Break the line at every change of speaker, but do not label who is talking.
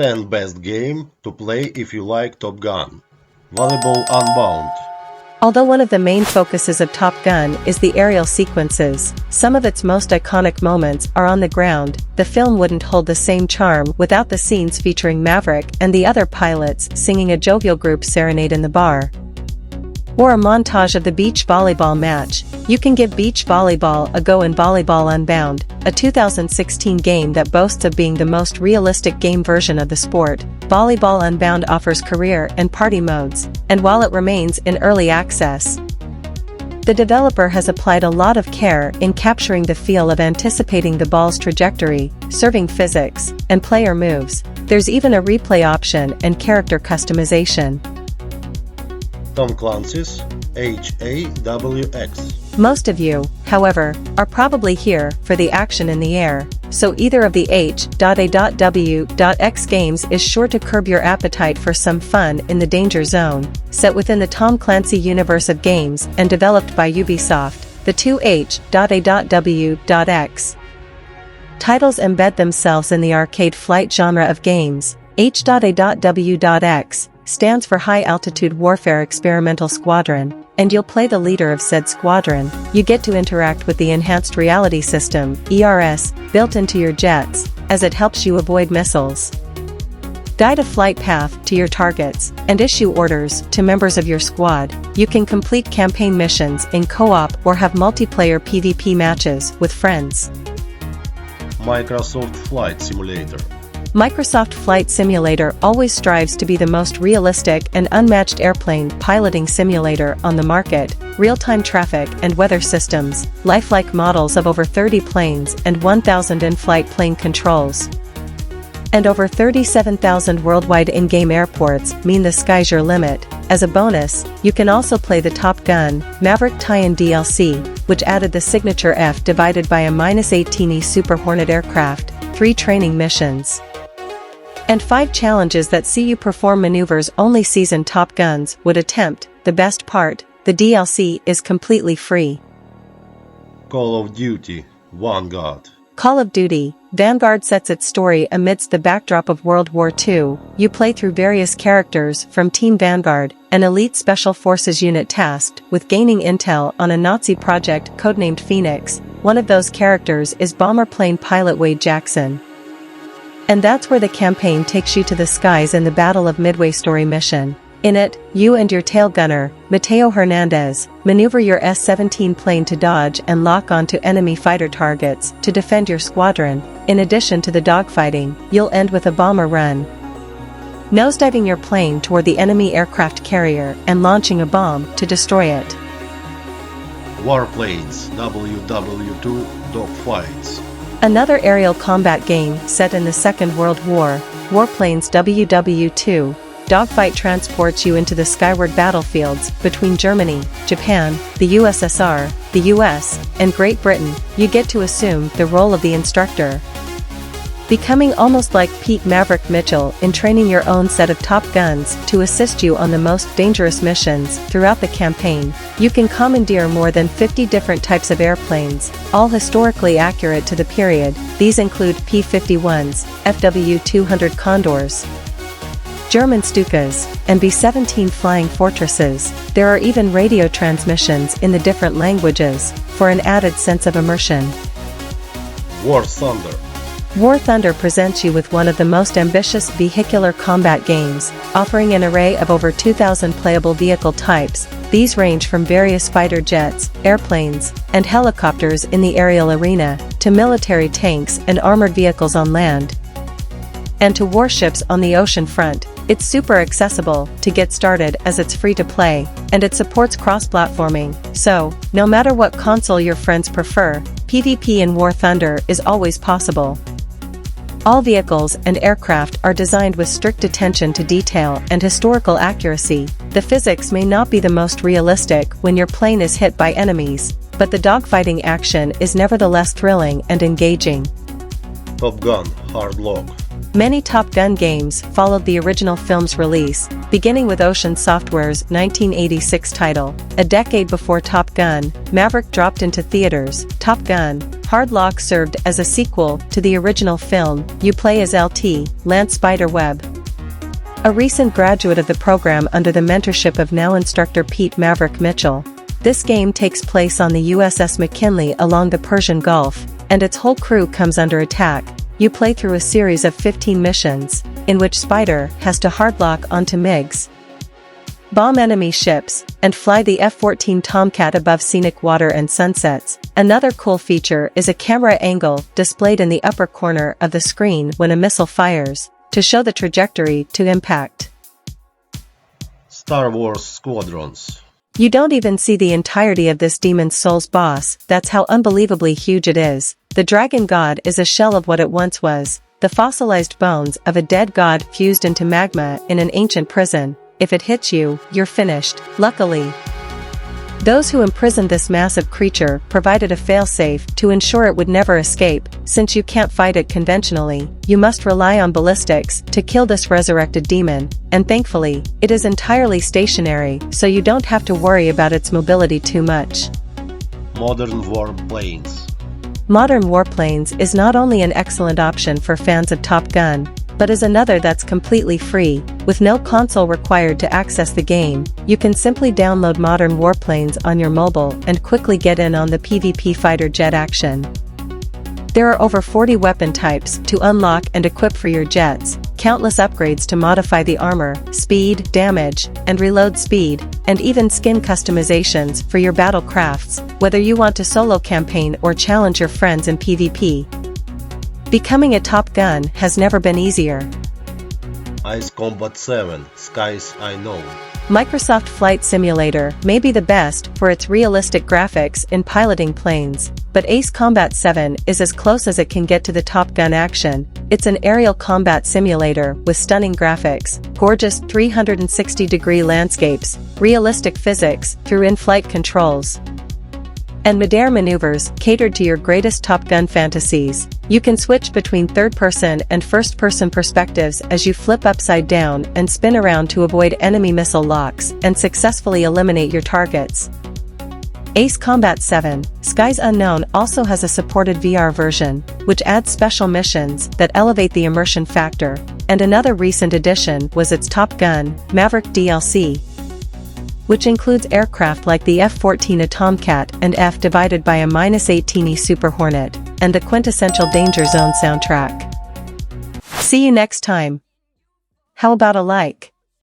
10 best game to play if you like Top Gun. Volleyball Unbound.
Although one of the main focuses of Top Gun is the aerial sequences, some of its most iconic moments are on the ground. The film wouldn't hold the same charm without the scenes featuring Maverick and the other pilots singing a jovial group serenade in the bar. Or a montage of the beach volleyball match. You can give beach volleyball a go in Volleyball Unbound, a 2016 game that boasts of being the most realistic game version of the sport. Volleyball Unbound offers career and party modes, and while it remains in early access, the developer has applied a lot of care in capturing the feel of anticipating the ball's trajectory, serving physics, and player moves. There's even a replay option and character customization.
Tom Clancy's H.A.W.X.
Most of you, however, are probably here for the action in the air, so either of the H.A.W.X games is sure to curb your appetite for some fun in the danger zone. Set within the Tom Clancy universe of games and developed by Ubisoft, the two H.A.W.X titles embed themselves in the arcade flight genre of games. H.A.W.X stands for High Altitude Warfare Experimental Squadron, and you'll play the leader of said squadron. You get to interact with the Enhanced Reality System, ERS, built into your jets, as it helps you avoid missiles, guide a flight path to your targets, and issue orders to members of your squad. You can complete campaign missions in co-op or have multiplayer PvP matches with friends.
Microsoft Flight Simulator.
Microsoft Flight Simulator always strives to be the most realistic and unmatched airplane piloting simulator on the market. Real-time traffic and weather systems, lifelike models of over 30 planes and 1,000 in-flight plane controls, and over 37,000 worldwide in-game airports mean the sky's your limit. As a bonus, you can also play the Top Gun Maverick tie-in DLC, which added the signature F divided by a -18E Super Hornet aircraft, 3 training missions, and 5 challenges that see you perform maneuvers only seasoned Top Guns would attempt. The best part, the DLC is completely free.
Call of Duty Vanguard.
Call of Duty Vanguard sets its story amidst the backdrop of World War II. You play through various characters from Team Vanguard, an elite special forces unit tasked with gaining intel on a Nazi project codenamed Phoenix. One of those characters is bomber plane pilot Wade Jackson. And that's where the campaign takes you to the skies in the Battle of Midway story mission. In it, you and your tail gunner, Mateo Hernandez, maneuver your S-17 plane to dodge and lock onto enemy fighter targets to defend your squadron. In addition to the dogfighting, you'll end with a bomber run, nosediving your plane toward the enemy aircraft carrier and launching a bomb to destroy it.
Warplanes WW2 Dogfights.
Another aerial combat game set in the Second World War, Warplanes WW2 Dogfight transports you into the skyward battlefields between Germany, Japan, the USSR, the US, and Great Britain. You get to assume the role of the instructor, becoming almost like Pete Maverick Mitchell in training your own set of Top Guns to assist you on the most dangerous missions. Throughout the campaign, you can commandeer more than 50 different types of airplanes, all historically accurate to the period. These include P-51s, FW-200 Condors, German Stukas, and B-17 Flying Fortresses. There are even radio transmissions in the different languages, for an added sense of immersion.
War Thunder.
War Thunder presents you with one of the most ambitious vehicular combat games, offering an array of over 2,000 playable vehicle types. These range from various fighter jets, airplanes, and helicopters in the aerial arena, to military tanks and armored vehicles on land, and to warships on the ocean front. It's super accessible to get started as it's free to play, and it supports cross-platforming, so, no matter what console your friends prefer, PvP in War Thunder is always possible. All vehicles and aircraft are designed with strict attention to detail and historical accuracy. The physics may not be the most realistic when your plane is hit by enemies, but the dogfighting action is nevertheless thrilling and engaging.
Top Gun Hard Lock.
Many Top Gun games followed the original film's release, beginning with Ocean Software's 1986 title. A decade before Top Gun, Maverick dropped into theaters. Top Gun Hard Lock served as a sequel to the original film. You play as LT, Lance Spiderweb, a recent graduate of the program under the mentorship of now instructor Pete Maverick Mitchell. This game takes place on the USS McKinley along the Persian Gulf, and its whole crew comes under attack. You play through a series of 15 missions, in which Spider has to hardlock onto MiGs, bomb enemy ships, and fly the F-14 Tomcat above scenic water and sunsets. Another cool feature is a camera angle displayed in the upper corner of the screen when a missile fires, to show the trajectory to impact.
Star Wars Squadrons.
You don't even see the entirety of this Demon's Souls boss, that's how unbelievably huge it is. The Dragon God is a shell of what it once was, the fossilized bones of a dead god fused into magma in an ancient prison. If it hits you, you're finished. Luckily, those who imprisoned this massive creature provided a failsafe to ensure it would never escape. Since you can't fight it conventionally, you must rely on ballistics to kill this resurrected demon, and thankfully, it is entirely stationary, so you don't have to worry about its mobility too much.
Modern Warplanes.
Modern Warplanes is not only an excellent option for fans of Top Gun, but is another that's completely free. With no console required to access the game, you can simply download Modern Warplanes on your mobile and quickly get in on the PvP fighter jet action. There are over 40 weapon types to unlock and equip for your jets, countless upgrades to modify the armor, speed, damage, and reload speed, and even skin customizations for your battle crafts, whether you want to solo campaign or challenge your friends in PvP. Becoming a Top Gun has never been easier.
Ice Combat 7, Skies I Know.
Microsoft Flight Simulator may be the best for its realistic graphics in piloting planes, but Ace Combat 7 is as close as it can get to the Top Gun action. It's an aerial combat simulator with stunning graphics, gorgeous 360-degree landscapes, realistic physics through in-flight controls, and mid-air maneuvers catered to your greatest Top Gun fantasies. You can switch between third-person and first-person perspectives as you flip upside down and spin around to avoid enemy missile locks and successfully eliminate your targets. Ace Combat 7, Skies Unknown also has a supported VR version, which adds special missions that elevate the immersion factor, and another recent addition was its Top Gun Maverick DLC, which includes aircraft like the F-14 Tomcat and F/18E Super Hornet, and the quintessential Danger Zone soundtrack. See you next time. How about a like?